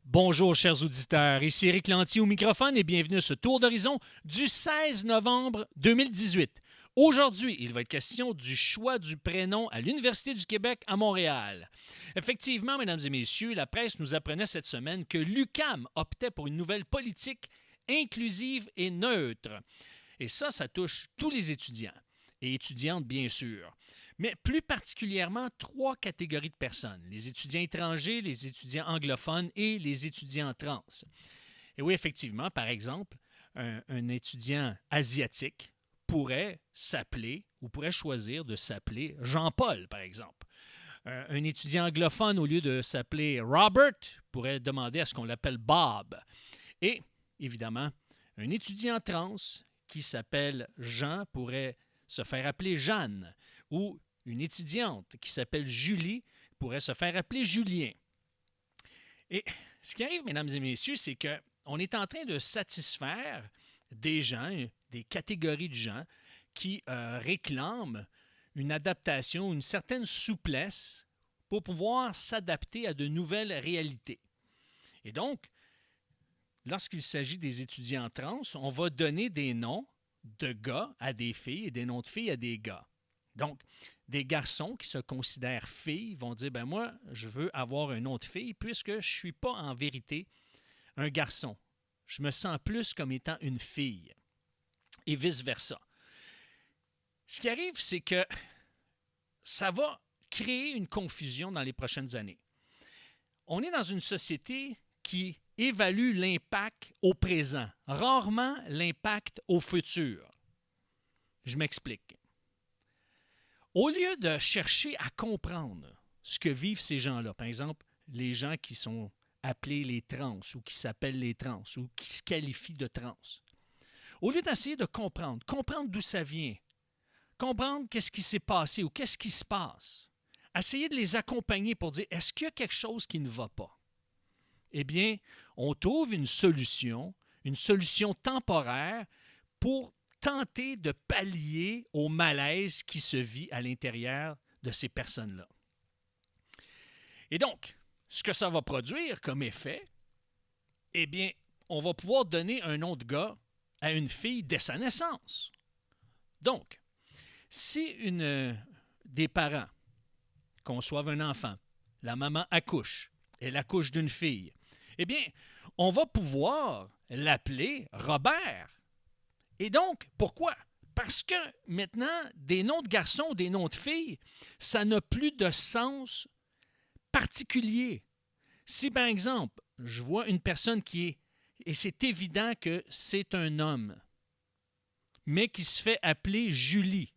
Bonjour chers auditeurs, ici Éric Lantier au microphone et bienvenue à ce tour d'horizon du 16 novembre 2018. Aujourd'hui, il va être question du choix du prénom à l'Université du Québec à Montréal. Effectivement, mesdames et messieurs, la presse nous apprenait cette semaine que l'UQAM optait pour une nouvelle politique inclusive et neutre. Et ça touche tous les étudiants et étudiantes bien sûr, mais plus particulièrement trois catégories de personnes, les étudiants étrangers, les étudiants anglophones et les étudiants trans. Et oui, effectivement, par exemple, un étudiant asiatique pourrait s'appeler ou pourrait choisir de s'appeler Jean-Paul, par exemple. Un étudiant anglophone, au lieu de s'appeler Robert, pourrait demander à ce qu'on l'appelle Bob. Et, évidemment, un étudiant trans qui s'appelle Jean pourrait se faire appeler Jeanne, ou une étudiante qui s'appelle Julie pourrait se faire appeler Julien. Et ce qui arrive, mesdames et messieurs, c'est qu'on est en train de satisfaire des gens, des catégories de gens qui réclament une adaptation, une certaine souplesse pour pouvoir s'adapter à de nouvelles réalités. Et donc, lorsqu'il s'agit des étudiants trans, on va donner des noms de gars à des filles et des noms de filles à des gars. Donc, des garçons qui se considèrent filles vont dire, ben moi, je veux avoir un nom de fille puisque je ne suis pas en vérité un garçon. Je me sens plus comme étant une fille. Et vice-versa. Ce qui arrive, c'est que ça va créer une confusion dans les prochaines années. On est dans une société qui évalue l'impact au présent, rarement l'impact au futur. Je m'explique. Au lieu de chercher à comprendre ce que vivent ces gens-là, par exemple, les gens qui sont appelés les trans ou qui s'appellent les trans ou qui se qualifient de trans, au lieu d'essayer de comprendre d'où ça vient, comprendre qu'est-ce qui s'est passé ou qu'est-ce qui se passe, essayer de les accompagner pour dire est-ce qu'il y a quelque chose qui ne va pas? Eh bien, on trouve une solution temporaire pour tenter de pallier au malaise qui se vit à l'intérieur de ces personnes-là. Et donc, ce que ça va produire comme effet, eh bien, on va pouvoir donner un nom de gars à une fille dès sa naissance. Donc, si des parents conçoivent un enfant, la maman accouche, elle accouche d'une fille, eh bien, on va pouvoir l'appeler Robert. Et donc, pourquoi? Parce que maintenant, des noms de garçons ou des noms de filles, ça n'a plus de sens particulier. Si, par exemple, je vois une personne qui est, et c'est évident que c'est un homme, mais qui se fait appeler Julie,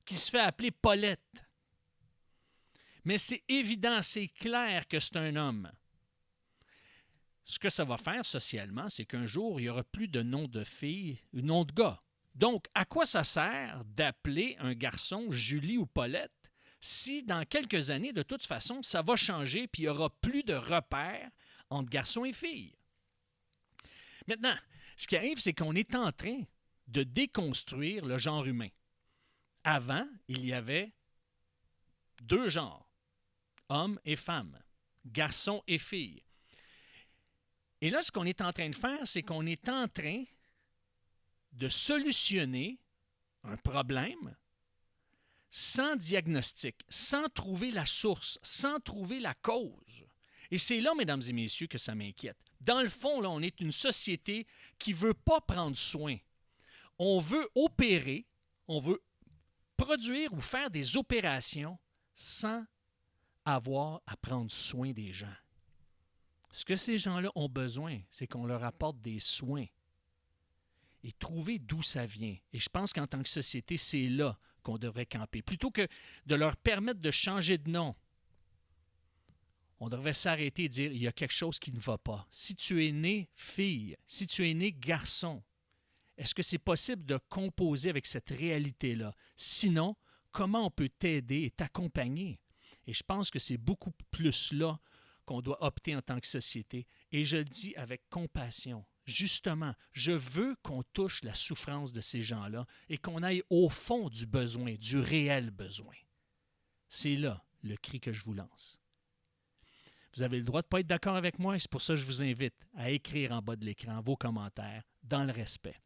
qui se fait appeler Paulette, mais c'est évident, c'est clair que c'est un homme. Ce que ça va faire socialement, c'est qu'un jour, il n'y aura plus de nom de fille, nom de gars. Donc, à quoi ça sert d'appeler un garçon Julie ou Paulette si dans quelques années, de toute façon, ça va changer puis il n'y aura plus de repères entre garçons et filles? Maintenant, ce qui arrive, c'est qu'on est en train de déconstruire le genre humain. Avant, il y avait deux genres, hommes et femmes, garçons et filles. Et là, ce qu'on est en train de faire, c'est qu'on est en train de solutionner un problème sans diagnostic, sans trouver la source, sans trouver la cause. Et c'est là, mesdames et messieurs, que ça m'inquiète. Dans le fond, là, on est une société qui ne veut pas prendre soin. On veut opérer, on veut produire ou faire des opérations sans avoir à prendre soin des gens. Ce que ces gens-là ont besoin, c'est qu'on leur apporte des soins et trouver d'où ça vient. Et je pense qu'en tant que société, c'est là qu'on devrait camper. Plutôt que de leur permettre de changer de nom, on devrait s'arrêter et dire il y a quelque chose qui ne va pas. Si tu es né fille, si tu es né garçon, est-ce que c'est possible de composer avec cette réalité-là? Sinon, comment on peut t'aider et t'accompagner? Et je pense que c'est beaucoup plus là qu'on doit opter en tant que société. Et je le dis avec compassion. Justement, je veux qu'on touche la souffrance de ces gens-là et qu'on aille au fond du besoin, du réel besoin. C'est là le cri que je vous lance. Vous avez le droit de ne pas être d'accord avec moi et c'est pour ça que je vous invite à écrire en bas de l'écran vos commentaires dans le respect.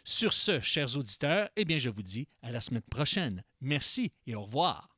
Sur ce, chers auditeurs, eh bien, je vous dis à la semaine prochaine. Merci et au revoir.